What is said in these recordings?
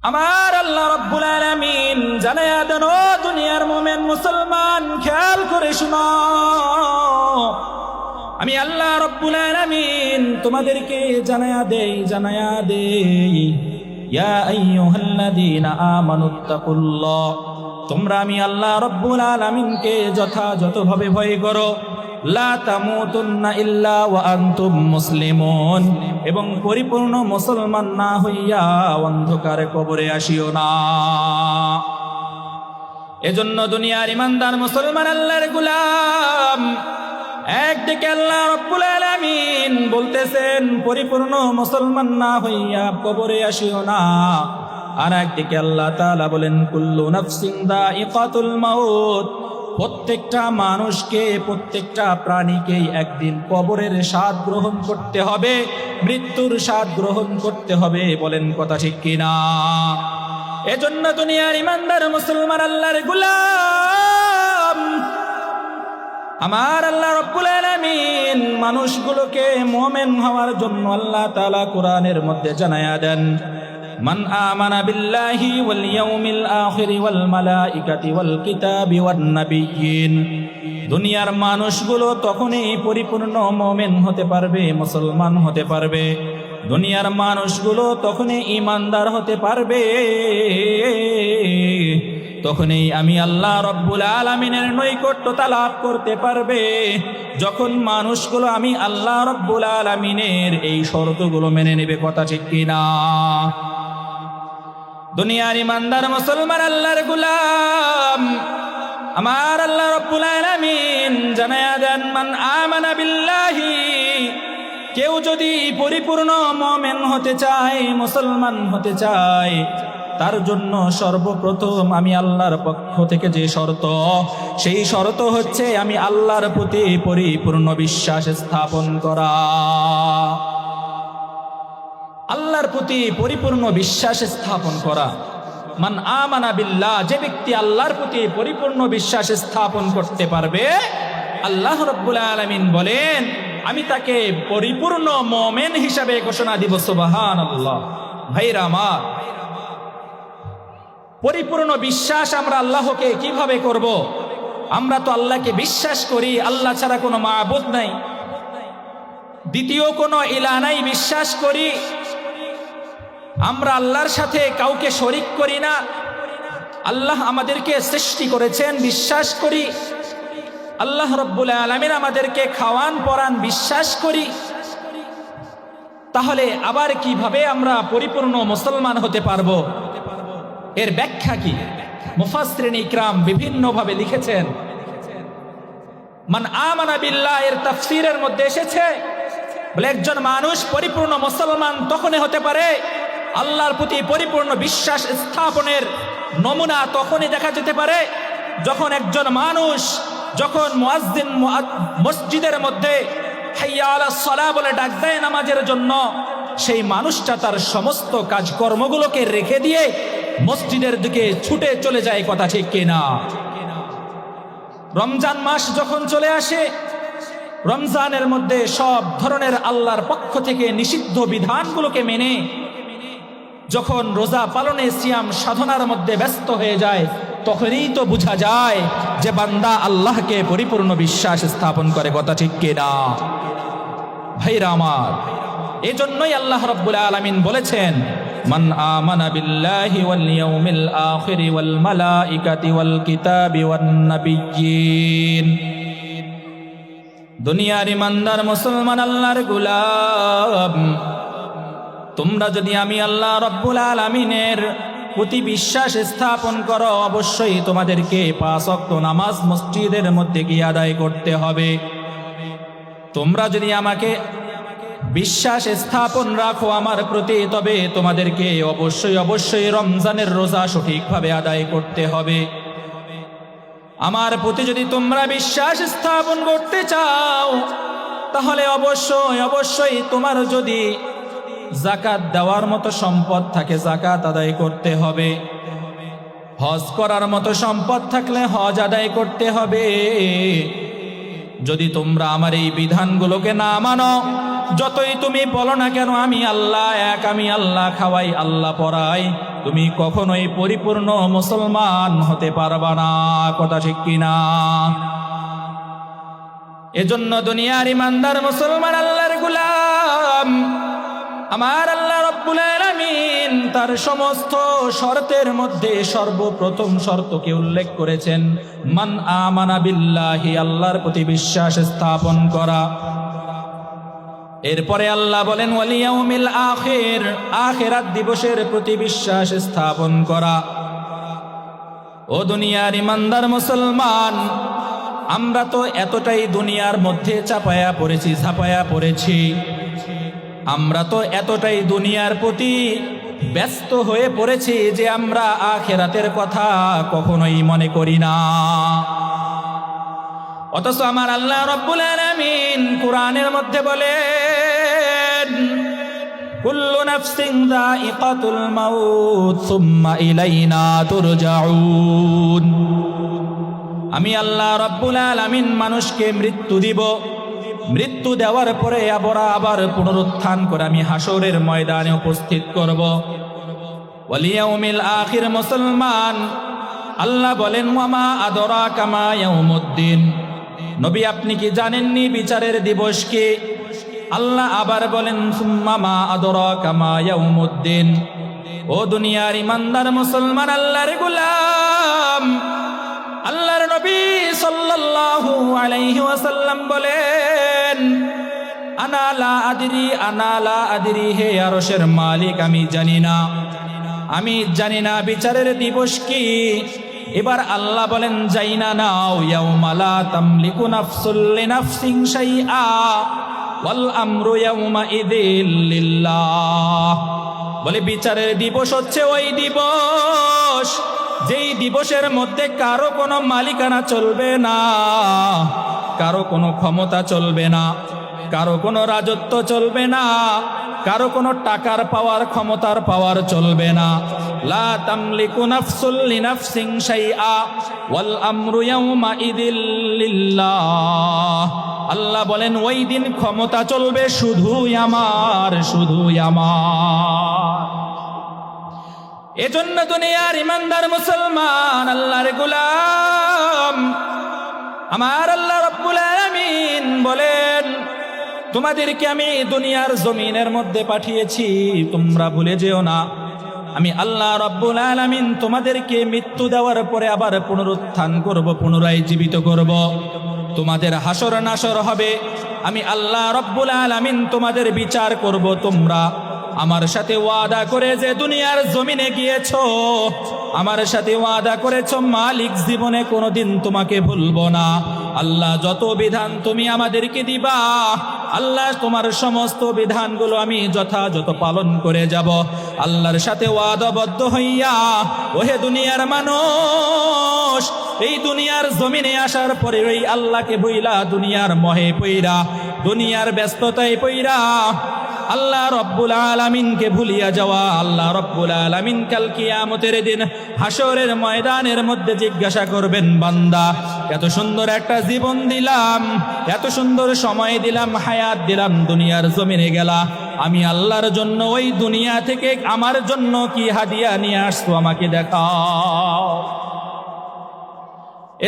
আমার আল্লাহ রাব্বুল আলামিন জানায়া দেন, ও দুনিয়ার মুমিন মুসলমান, খেয়াল করে শুনো, আমি আল্লাহ রাব্বুল আলামিন তোমাদেরকে জানায়া দেই ইয়া আইয়ুহাল্লাযীনা আমানুত্তাকুল্লাহ, তোমরা আমি আল্লাহ রাব্বুল আলামিনকে যথাযথভাবে ভয় করো। লা তামুতুন্না ইল্লা ওয়া আনতুম মুসলিমুন, এবং পরিপূর্ণ মুসলমান না হইয়া অন্ধকারে কবরে আসিও না। এজন্য দুনিয়ার ইমানদার মুসলমান আল্লাহর গোলাম, একদিকে আল্লাহ রাব্বুল আলামিন বলতেছেন পরিপূর্ণ মুসলমান না হইয়া কবরে আসিও না, আর একদিকে আল্লাহ তাআলা বলেন কুল্লু নাফসিন যায়িকাতুল মাউত, প্রত্যেকটা মানুষকে, প্রত্যেকটা প্রাণীকেই একদিন কবরের স্বাদ গ্রহণ করতে হবে, মৃত্যুর স্বাদ গ্রহণ করতে হবে। বলেন কথা ঠিক কিনা? এজন্য দুনিয়ার ইমানদার মুসলমান আল্লাহর গোলাম, আমার আল্লাহ রাব্বুল আলামিন মানুষগুলোকে মুমিন হওয়ার জন্য আল্লাহ তাআলা কোরআনের মধ্যে জানায়া দেন, মান আমানা বিল্লাহি ওয়াল ইয়াউমিল আখির ওয়াল মালাইকাতি ওয়াল কিতাবি ওয়ান নাবিয়্যিন। দুনিয়ার মানুষগুলো তখনই পরিপূর্ণ মুমিন হতে পারবে, মুসলমান হতে পারবে, দুনিয়ার মানুষগুলো তখনই ঈমানদার হতে পারবে, তখনই আমি আল্লাহ রাব্বুল আলামিনের নৈকট্যতা লাভ করতে পারবে, যখন মানুষগুলো আমি আল্লাহ রাব্বুল আলামিনের এই শর্তগুলো মেনে নেবে। কথা ঠিক কিনা? দুনিয়ার ইমানদার মুসলমান আল্লাহর গোলাম, আমার আল্লাহ রাব্বুল আলামিন জানায়া দেন, মান আমানা বিল্লাহি, কেউ যদি পরিপূর্ণ মুমিন হতে চায়, মুসলমান হতে চায়, তার জন্য সর্বপ্রথম আমি আল্লাহর পক্ষ থেকে যে শর্ত, সেই শর্ত হচ্ছে আমি আল্লাহর প্রতি পরিপূর্ণ বিশ্বাস স্থাপন করা। আল্লাহর প্রতি পরিপূর্ণ বিশ্বাস স্থাপন করা। মান আমানা বিল্লাহ, যে ব্যক্তি আল্লাহর প্রতি পরিপূর্ণ বিশ্বাস স্থাপন করতে পারবে, আল্লাহ রাব্বুল আলামিন বলেন আমি তাকে পরিপূর্ণ মুমিন হিসাবে ঘোষণা দিব। সুবহানাল্লাহ। ভাইরা আমার, পরিপূর্ণ বিশ্বাস আমরা আল্লাহকে কিভাবে করব? আমরা তো আল্লাহকে বিশ্বাস করি, আল্লাহ ছাড়া কোনো মাবুদ নাই, দ্বিতীয় কোনো ইলাহ নাই, বিশ্বাস করি। আমরা আল্লাহর সাথে কাউকে শরীক করি না, আল্লাহ আমাদেরকে সৃষ্টি করেছেন, বিশ্বাস করি। আল্লাহ রাব্বুল আলামিন আমাদেরকে খাওয়ান পরান, বিশ্বাস করি। তাহলে আবার কিভাবে আমরা পরিপূর্ণ মুসলমান হতে পারবো? এর ব্যাখ্যা কি? মুফাসসিরিন ইকরাম বিভিন্নভাবে লিখেছেন। মান আমানা বিল্লাহ এর তাফসীরের মধ্যে এসেছে, বলে একজন মানুষ পরিপূর্ণ মুসলমান তখনই হতে পারে, আল্লাহর প্রতি পরিপূর্ণ বিশ্বাস স্থাপনের নমুনা তখনই দেখা যেতে পারে যখন একজন মানুষ, যখন মুয়াজ্জিন মসজিদের মধ্যে হাইয়া আলাস সালাহ বলে ডাক দেয় নামাজের জন্য, সেই মানুষটা তার সমস্ত কাজকর্মগুলোকে রেখে দিয়ে মসজিদের দিকে ছুটে চলে যায়। কথা ঠিক কিনা? রমজান মাস যখন চলে আসে, রমজানের মধ্যে সব ধরনের আল্লাহর পক্ষ থেকে নিষিদ্ধ বিধানগুলোকে মেনে যখন রোজা পালনে, সিয়াম সাধনার মধ্যে ব্যস্ত হয়ে যায়, তখনই তো বোঝা যায় যে বান্দা আল্লাহকে পরিপূর্ণ বিশ্বাস স্থাপন করে। কথা ঠিক কিনা? ভাইরা আমার, এজন্যই আল্লাহ রাব্বুল আলামিন বলেছেন, মান আমানা বিল্লাহি ওয়াল ইয়াউমিল আখির ওয়াল মালাইকাতি ওয়াল কিতাবি ওয়ান নাবিয়্যিন। দুনিয়ার ইমানদার মুসলমান আল্লাহর গোলাম, তোমরা যদি আমি আল্লাহ রাব্বুল আলামিনের প্রতি বিশ্বাস স্থাপন করো, অবশ্যই তোমাদেরকে 5 ওয়াক্ত নামাজ মসজিদের মধ্যে গিয়ে আদায় করতে হবে। তোমরা যদি আমাকে বিশ্বাস স্থাপন রাখো আমার প্রতি, তবে তোমাদেরকে অবশ্যই রমজানের রোজা সঠিকভাবে আদায় করতে হবে। আমার প্রতি যদি তোমরা বিশ্বাস স্থাপন করতে চাও, তাহলে অবশ্যই তোমার যদি যাকাত দেওয়ার মতো সম্পদ থাকে, যাকাত আদায় করতে হবে। হজ করার মতো সম্পদ থাকলে হজ আদায় করতে হবে। যদি তোমরা আমার এই বিধানগুলোকে না মানো, যতই তুমি বলো না কেন আমি আল্লাহ এক, আমি আল্লাহ খাওয়াই, আল্লাহ পড়াই, তুমি কখনোই পরিপূর্ণ মুসলমান হতে পারবা না। কথা ঠিক কিনা? এজন্য দুনিয়ার ইমানদার মুসলমান আল্লাহর গোলাম আমার আল্লাহ রব্বুল আলামিন তার সমস্ত শর্তের মধ্যে সর্বপ্রথম শর্তকে উল্লেখ করেছেন মান আমানা বিল্লাহি, আল্লাহর প্রতি বিশ্বাস স্থাপন করা। এরপরে আল্লাহ বলেন ওয়াল ইয়াউমিল আখির, আখিরাত দিবসের প্রতি বিশ্বাস স্থাপন করা। ও দুনিয়ার ইমানদার মুসলমান, আমরা তো এতটাই দুনিয়ার মধ্যে চাপায়া পড়েছি, ঝাপায়া পড়েছি, আমরা তো এতটাই দুনিয়ার প্রতি ব্যস্ত হয়ে পড়েছি যে আমরা আখিরাতের কথা কখনোই মনে করি না। অথচ আমার আল্লাহ রব্বুল আলামিন কোরআনের মধ্যে বলেন কুল্লু নাফসিন যায়িকাতুল মাউত সুম্মা ইলাইনা তুরজাউন, আমি আল্লাহ রব্বুল আলামিন মানুষকে মৃত্যু দিব, মৃত্যু দেওয়ার পরে আবার পুনরুত্থান করে আমি হাসরের ময়দানে উপস্থিত করব। ওয়াল ইয়াউমিল আখির মুসলমান, আল্লাহ বলেন ওয়ামা আদরাকা মা ইয়াউমুদ্দিন, নবী আপনি কি জানেননি বিচারের দিবস কি? আল্লাহ আবার বলেন সুম্মা মা আদরাকা মা ইয়াউমুদ্দিন। ও দুনিয়ার ইমানদার মুসলমান আল্লাহর গোলাম, আল্লাহর নবী সাল্লাল্লাহু আলাইহি ওয়াসাল্লাম বলেন আনা লা আদরি, হে আরশের মালিক আমি জানি না, আমি জানি না বিচারের দিবস কি। এবার আল্লাহ বলেন যাইনা নাও ইয়াউমা লা তামলিকু নাফসুল লিনাফসিন শাইআ ওয়াল আমরু ইয়াউমা ইযিল লিল্লাহ। বলে বিচারের দিবস হচ্ছে ওই দিবস যেই দিবসের মধ্যে কারো কোনো মালিকানা চলবে না, কারো কোনো ক্ষমতা চলবে না, কারো কোনো রাজত্ব চলবে না, কারো কোনো টাকার পাওয়ার ক্ষমতার পাওয়ার চলবে না। লা তামলিকু নাফসুল লিনাফসিন শাইআ ওয়াল আমরু ইয়াউমা ইযিল লিল্লাহ। আল্লাহ বলেন ওই দিন ক্ষমতা চলবে শুধুই আমার, শুধুই আমার। এজন্য দুনিয়ার ইমানদার মুসলমান আল্লাহর গোলাম আমার আল্লাহ রব্বুল আলামিন বলেন তোমাদেরকে আমি দুনিয়ার জমিনের মধ্যে পাঠিয়েছি, তোমরা ভুলে যেও না আমি আল্লাহ রব্বুল আলামিন তোমাদেরকে মৃত্যু দেওয়ার পরে আবার পুনরুত্থান করব, পুনরায় জীবিত করব, তোমাদের হাসর নাসর হবে, আমি আল্লাহ রব্বুল আলামিন তোমাদের বিচার করব। তোমরা আমার সাথে ওয়াদা করে যে দুনিয়ার জমিনে গিয়েছো, আমার সাথে ওয়াদা করেছো মালিক জীবনে কোনোদিন তোমাকে ভুলবো না। আল্লাহ যত বিধান তুমি আমাদেরকে দিবা, আল্লাহ তোমার সমস্ত বিধানগুলো আমি যথাযথ পালন করে যাব। আল্লাহর সাথে ওয়াদাবদ্ধ হইয়া ওহে দুনিয়ার মানুষ, এই দুনিয়ার জমিনে আসার পরে ওই আল্লাহকে ভুইলা, দুনিয়ার মোহে পইরা, দুনিয়ার ব্যস্ততায় পইরা আল্লাহ রব্বুল আলামিনকে ভুলিয়া যাওয়া, আল্লাহ রব্বুল আলামিন কাল কিয়ামতের দিন হাসরের ময়দানের মধ্যে জিজ্ঞাসা করবেন বান্দা এত সুন্দর একটা জীবন দিলাম, এত সুন্দর সময় দিলাম, হায়াত দিলাম, দুনিয়ার জমিনে গেলা, আমি আল্লাহর জন্য ওই দুনিয়া থেকে আমার জন্য কি হাদিয়া নিয়ে আসতো আমাকে দেখাও।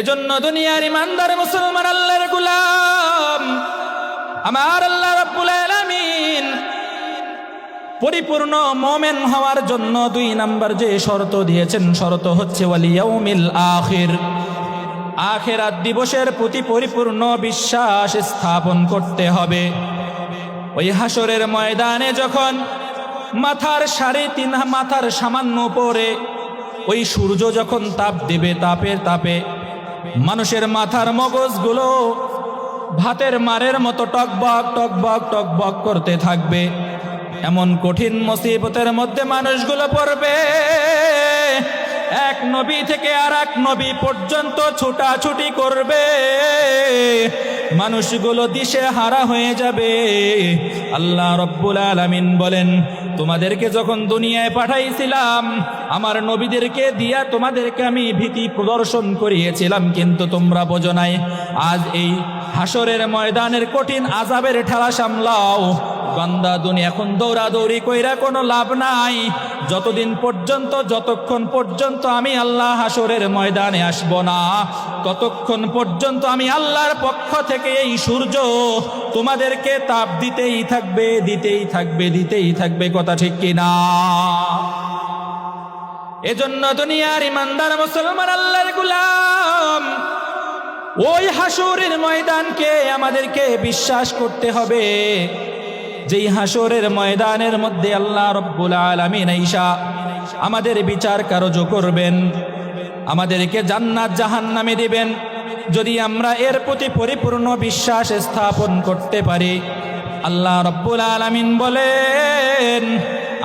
এজন্য দুনিয়ার ইমানদার মুসলমান আল্লাহর গোলাম আমার আল্লাহ রাব্বুল আলামিন পরিপূর্ণ মুমিন হওয়ার জন্য 2 নাম্বার যে শর্ত দিয়েছেন, শর্ত হচ্ছে ওয়াল ইয়াউমিল আখির, আখিরাত দিবসের প্রতি পরিপূর্ণ বিশ্বাস স্থাপন করতে হবে। ওই হাসরের ময়দানে যখন মাথার 3.5 মাথার সামান্য উপরে ওই সূর্য যখন তাপ দেবে, তাপের তাপে মানুষের মাথার মগজগুলো ভাতের মারের মতো টকবক টকবক টকবক করতে থাকবে। এমন কঠিন মুসিবতের মধ্যে মানুষগুলো পড়বে, এক নবী থেকে আর এক নবী পর্যন্ত ছুটাছুটি করবে, মানুষগুলো দিশে হারা হয়ে যাবে। আল্লাহ রব্বুল আলামিন বলেন তোমাদেরকে যখন দুনিয়ায় পাঠাইছিলাম আমার নবীদেরকে দিয়া তোমাদেরকে আমি ভীতি প্রদর্শন করিয়েছিলাম, কিন্তু তোমরা বোঝো নাই। আজ এই হাসরের ময়দানের কঠিন আযাবের ঠেলা সামলাও। বান্দা দুনিয়া এখন দৌড়াদৌড়ি কইরা কোনো লাভ নাই। যতক্ষণ পর্যন্ত আমি আল্লাহ হাসরের ময়দানে আসব না, ততক্ষণ পর্যন্ত আমি আল্লাহর পক্ষ থেকে এই সূর্য তোমাদেরকে তাপ দিতেই থাকবে। কথা ঠিক কিনা? এজন্য দুনিয়ার ইমানদার মুসলমান আল্লাহর গোলাম, ওই হাসরের ময়দানকে আমাদেরকে বিশ্বাস করতে হবে, যেই হাসরের ময়দানের মধ্যে আল্লাহ রব্বুল আলামিন আইসা আমাদের বিচার কার্য করবেন, আমাদেরকে জান্নাত জাহান্নামে দিবেন। যদি আমরা এর প্রতি পরিপূর্ণ বিশ্বাস স্থাপন করতে পারি, আল্লাহ রব্বুল আলামিন বলেন,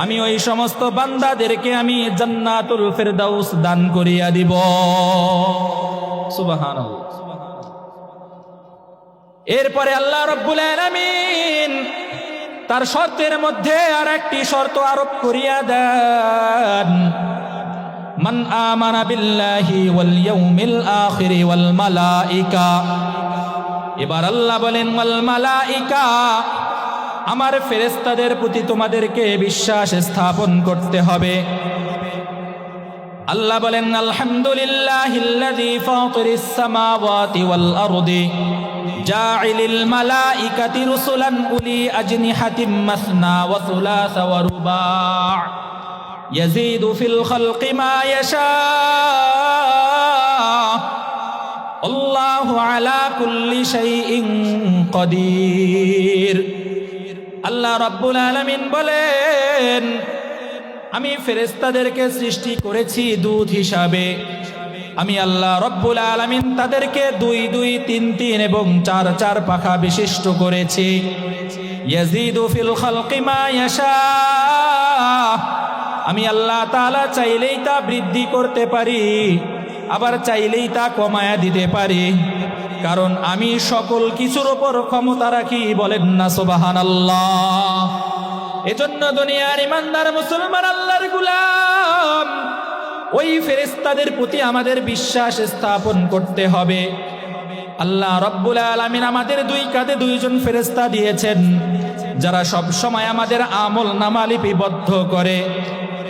আমি ওই সমস্ত বান্দাদেরকে আমি জান্নাতুল ফেরদাউস দান করিয়া দিব। সুবহানাল্লাহ। এরপরে আল্লাহ রব্বুল আলামিন তার শর্তের মধ্যে আর একটি শর্ত আরোপ করিয়া দেন, মান আমানা বিল্লাহি ওয়াল ইয়াউমিল আখির ওয়াল মালাইকা। এবার আল্লাহ বলেন ওয়াল মালাইকা, আমার ফেরেশতাদের প্রতি তোমাদেরকে বিশ্বাস স্থাপন করতে হবে। আল্লাহ বলেন আলহামদুলিল্লাহিল্লাযী ফাতিরিস সামাওয়াতি ওয়াল আরদি জাইলিল মালাইকাতি রুসুলান উলি আজনিহাতিম মাসনা ওয়া সুলাসা ওয়া রুবা' ইয়াজিদু ফিল খালকি মা ইয়াশা আল্লাহু আলা কুল্লি শাইইন কাদির। আল্লাহ রাব্বুল আলামিন বলেন, আমি ফেরেশতাদেরকে সৃষ্টি করেছি দূত হিসাবে। আমি আল্লাহ রব্বুল আলামিন তাদেরকে 2 2 3 3 এবং 4 4 পাখা বিশিষ্ট করেছি। ইয়াজিদু ফিল খালকি মা ইয়াশা, আমি আল্লাহ তাআলা চাইলেই তা বৃদ্ধি করতে পারি, আবার চাইলেই তা কমায়া দিতে পারি, কারণ আমি সকল কিছুর উপর ক্ষমতা রাখি। বলেন না সুবহানাল্লাহ। এজন্য দুনিয়ার ইমানদার মুসলমান আল্লাহর গোলাম, ওই ফেরেশতাদের প্রতি আমাদের বিশ্বাস স্থাপন করতে হবে। আল্লাহ রব্বুল আলামিন আমাদের 2 কাঁধে 2 জন ফেরেশতা দিয়েছেন, যারা সব সময় আমাদের আমল নামা লিপিবদ্ধ করে।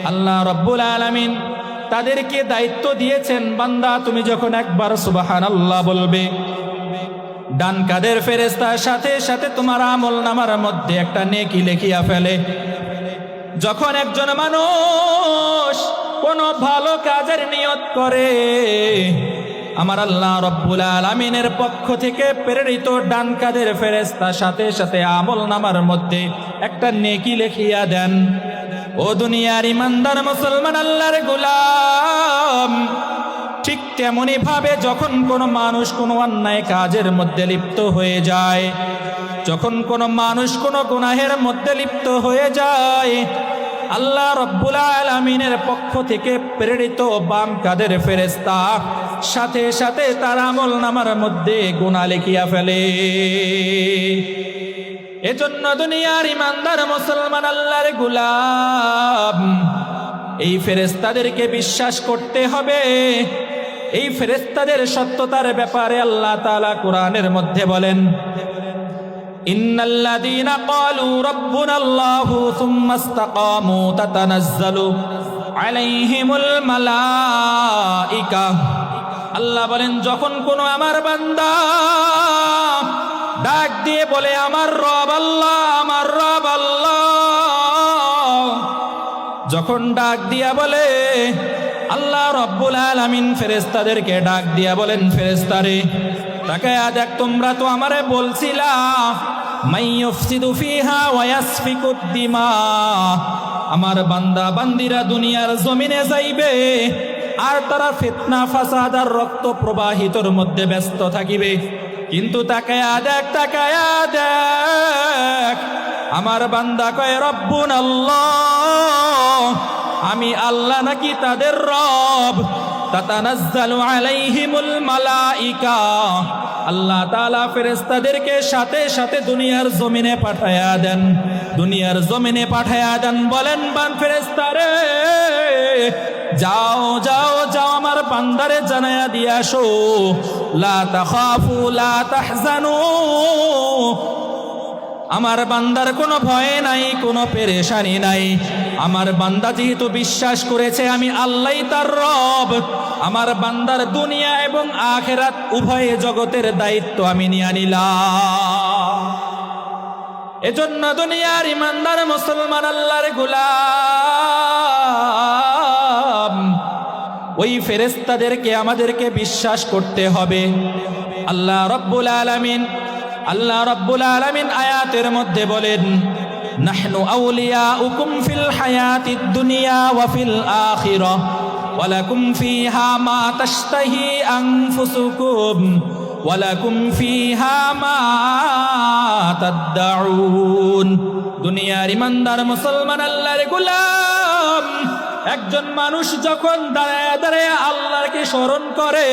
আল্লাহ রব্বুল আলামিন তাদেরকে দায়িত্ব দিয়েছেন, বান্দা তুমি যখন একবার সুবহানাল্লাহ বলবে, ডান কাঁধের ফেরেশতার সাথে সাথে তোমার আমল নামার মধ্যে একটা নেকি লিখিয়া ফেলে। যখন একজন মানুষ কোনো ভালো কাজের নিয়ত করে, আমার আল্লাহ রব্বুল আলামিনের পক্ষ থেকে প্রেরিত ডান কাঁধের ফেরেশতা সাথে সাথে আমল নামার মধ্যে একটা নেকি লিখিয়া দেন। ও দুনিয়ার ইমানদার মুসলমান আল্লাহর গোলাম, ঠিক তেমনি ভাবে যখন কোনো মানুষ কোনো অন্যায় কাজের মধ্যে লিপ্ত হয়ে যায়, যখন কোনো মানুষ কোনো গুনাহের মধ্যে লিপ্ত হয়ে যায়, আল্লাহ রব্বুল আলামিনের পক্ষ থেকে প্রেরিত বাম কাঁধের ফেরেশতা সাথে সাথে তার আমল নামার মধ্যে গুনাহ লিখিয়া ফেলে। এজন্য দুনিয়ার ইমানদার মুসলমান আল্লাহর গোলাম, এই ফেরেশতাদেরকে বিশ্বাস করতে হবে। এই ফেরেশতাদের সত্যতার ব্যাপারে আল্লাহ তাআলা কোরআনের মধ্যে বলেন, ইন্নাল্লাযীনা ক্বালু রাব্বুনাল্লাহু সুম্মা ইসতাকামু তাতানাজ্জালু আলাইহিমুল মালাইকা। আল্লাহ বলেন, যখন কোনো আমার বান্দা ডাক দিয়ে বলে আমার রব আল্লাহ, আমার রব আল্লাহ, যখন ডাক দিয়া বলে, আল্লাহ রব্বুল আলামিন ফেরেশতাদেরকে ডাক দিয়া বলেন, ফেরেশতারে তাকায়া দেখ, তোমরা তো আমারে বলছিলা মাইয়ুফসিদু ফিহা ওয়া ইয়াসফিকুদ দিমা, আমার বান্দা বান্দিরা দুনিয়ার জমিনে যাইবে আর তারা ফিতনা ফাসাদ আর রক্ত প্রবাহিতর মধ্যে ব্যস্ত থাকিবে। কিন্তু তাকায়া দেখ, আমার বান্দা কয় রব্বুন আল্লাহ, আমি আল্লাহ নাকি তাদের রব। তাতানাজ্জালু আলাইহিমুল মালাইকা, আল্লাহ তাআলা ফেরেশতাদেরকে সাথে সাথে দুনিয়ার জমিনে পাঠায়া দেন, দুনিয়ার জমিনে পাঠায়া দেন। বলেন বান ফেরেশতারে, যাও যাও যাও আমার বান্দারে জানায়া দিয়ে আসো, লা তাখাফু লা তাহজানু। আমার বান্দার কোনো ভয় নাই, কোনো পেরেশানি নাই। আমার বান্দা যেহেতু বিশ্বাস করেছে আমি আল্লাহই তার রব, আমার বান্দার দুনিয়া এবং আখিরাত উভয় জগতের দায়িত্ব আমি নিয়ে নিলাম। এজন্য দুনিয়ার ইমানদার মুসলমান আল্লাহর গোলাম, ওই ফেরেশতাদেরকে আমাদেরকে বিশ্বাস করতে হবে। আল্লাহ রাব্বুল আলামিন আয়াতের মধ্যে বলেন, নাহনু আউলিয়াউকুম ফিল হায়াতিদ দুনিয়া ওয়া ফিল আখিরাহ ওয়া লাকুম ফিহা মা তাশতাহি আনফুসুকুম ওয়া লাকুম ফিহা মা তাদউন। দুনিয়ার ইমানদার মুসলমান আল্লাহর গোলাম, একজন মানুষ যখন দাঁড়ায় দাঁড়ায় আল্লাহকে স্মরণ করে,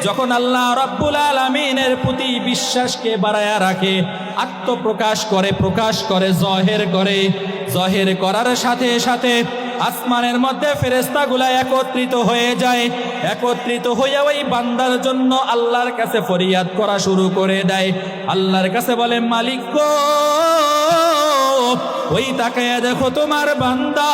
যখন আল্লাহ রাব্বুল আলামিনের প্রতি বিশ্বাসকে বাড়ায়া রাখে, আত্মপ্রকাশ করে, প্রকাশ করে, জহের করার সাথে সাথে আসমানের মধ্যে ফেরেশতাগুলা একত্রিত হয়ে যায়। একত্রিত হয়ে ওই বান্দার জন্য আল্লাহর কাছে ফরিয়াদ করা শুরু করে দেয়। আল্লাহর কাছে বলে, মালিক গো, ওই তাকায়া দেখো তোমার বান্দা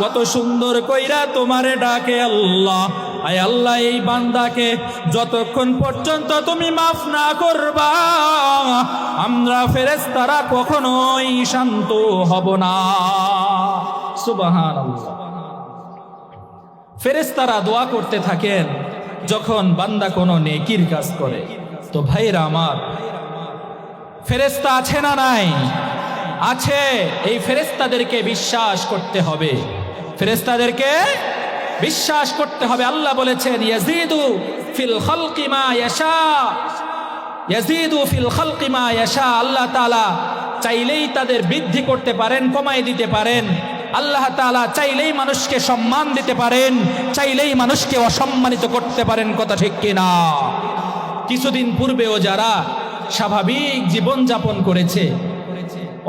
কত সুন্দর কইরা তোমারে ডাকে। আল্লাহ, আয় আল্লাহ, এই বান্দাকে যতক্ষণ পর্যন্ত তুমি মাফ না করবা আমরা ফেরেশতারা কখনোই শান্ত হব না। সুবহানাল্লাহ। ফেরেশতারা দোয়া করতে থাকেন যখন বান্দা কোনো নেকির কাজ করে। তো ভাইরা আমার, ফেরেশতা আছে না নাই? আছে। এই ফেরেশতাদেরকে বিশ্বাস করতে হবে, ফেরেশতাদেরকে বিশ্বাস করতে হবে। আল্লাহ বলেছেন, ইয়াজিদু ফিল খালকি মা ইয়াশা, ইয়াজিদু ফিল খালকি মা ইয়াশা। আল্লাহ তাআলা চাইলেই তাদের বৃদ্ধি করতে পারেন, কমাই দিতে পারেন। আল্লাহ তাআলা চাইলেই মানুষকে সম্মান দিতে পারেন, চাইলেই মানুষকে অসম্মানিত করতে পারেন। কথা ঠিক কিনা? কিছুদিন পূর্বেও যারা স্বাভাবিক জীবন যাপন করেছে,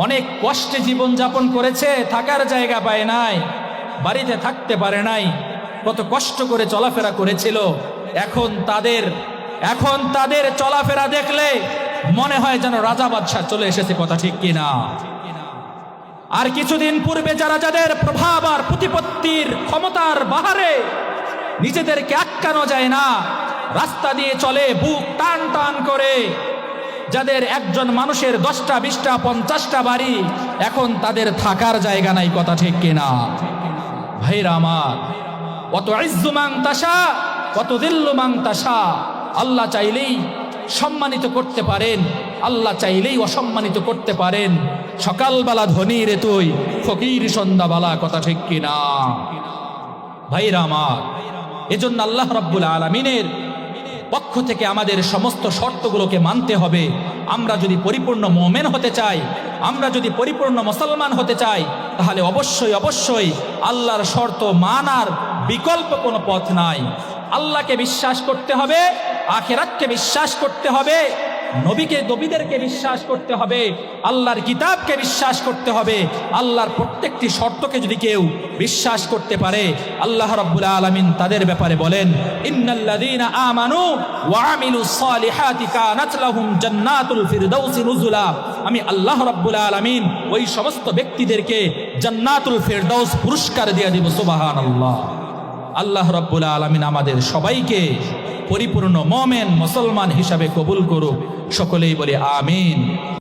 অনেক কষ্টে জীবন যাপন করেছে, থাকার জায়গা পায় নাই, বাড়িতে থাকতে পারে নাই, কত কষ্ট করে চলাফেরা করেছিল, এখন তাদের চলাফেরা দেখলে মনে হয় যেন রাজা বাদশাহ চলে এসেছে। কথা ঠিক কিনা? আর কিছুদিন পূর্বে যাদের প্রভাব আর প্রতিপত্তির ক্ষমতার বাহারে নিজেদেরকে আটকানো যায় না, রাস্তা দিয়ে চলে বুক টান টান করে, যাদের একজন মানুষের 10টা 20টা 50টা বাড়ি, এখন তাদের থাকার জায়গা নাই। কথা ঠিক কিনা? ভাইরা আমার, কত ইজ্জু মান তাশা কত দিল্লু মান তাশা। আল্লাহ চাইলেই সম্মানিত করতে পারেন, আল্লাহ চাইলেই অসম্মানিত করতে পারেন। সকালবেলা ধনী রে তুই, ফকির সন্ধ্যাবেলা। কথা ঠিক কিনা? ভাইরা আমার, এজন্য আল্লাহ রাব্বুল আলামিনের পক্ষ থেকে আমাদের সমস্ত শর্তগুলোকে মানতে হবে। আমরা যদি পরিপূর্ণ মুমিন হতে চাই, আমরা যদি পরিপূর্ণ মুসলমান হতে চাই, তাহলে অবশ্যই আল্লাহর শর্ত মানার বিকল্প কোনো পথ নাই। আল্লাহকে বিশ্বাস করতে হবে, আখিরাতকে বিশ্বাস করতে হবে, নবীদেরকে বিশ্বাস করতে হবে, আল্লাহর কিতাবকে বিশ্বাস করতে হবে। আল্লাহর প্রত্যেকটি শর্তকে যদি কেউ বিশ্বাস করতে পারে, আল্লাহ রাব্বুল আলামিন তাদের ব্যাপারে বলেন, ইন্নাল্লাযীনা আমানু ওয়া আমিলুস সালিহাতি কানাত লাহুম জান্নাতুল ফিরদাউসি নুজুলা। আমি আল্লাহ রাব্বুল আলামিন ওই সমস্ত ব্যক্তিদেরকে জান্নাতুল ফিরদাউস পুরস্কার দিয়ে দেব। সুবহানাল্লাহ। আল্লাহ রাব্বুল আলামিন আমাদের সবাইকে পরিপূর্ণ মুমিন মুসলমান হিসাবে কবুল করুক। সকলেই বলি আমিন।